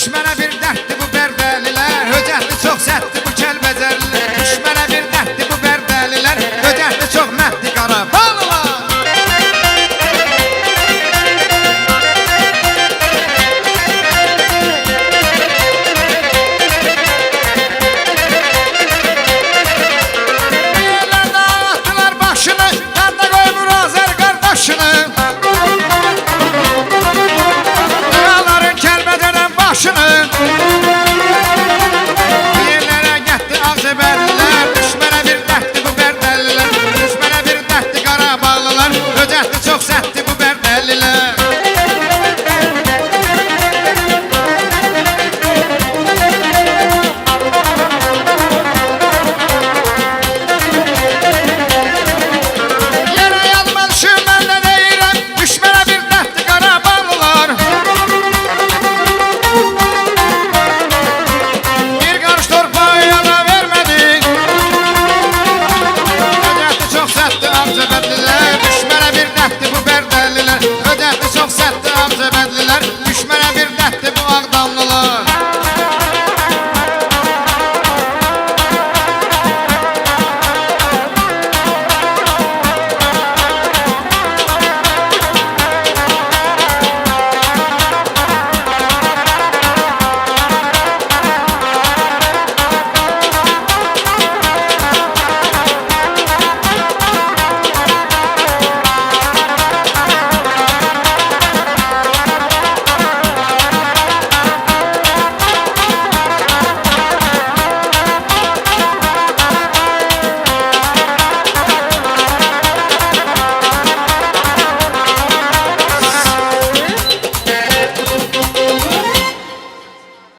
Düşmənə bir dərddir bu bərdəlilər, höcətli çox sərtdir bu kəlbəcərlilər. Düşmənə bir dərddir bu bərdəlilər, höcətli çox məhddi Qaraballılar. Yerlər dağıtdılar başını, qarda qoymur Azər qardaşını. Dağların Kəlbəcərdən başını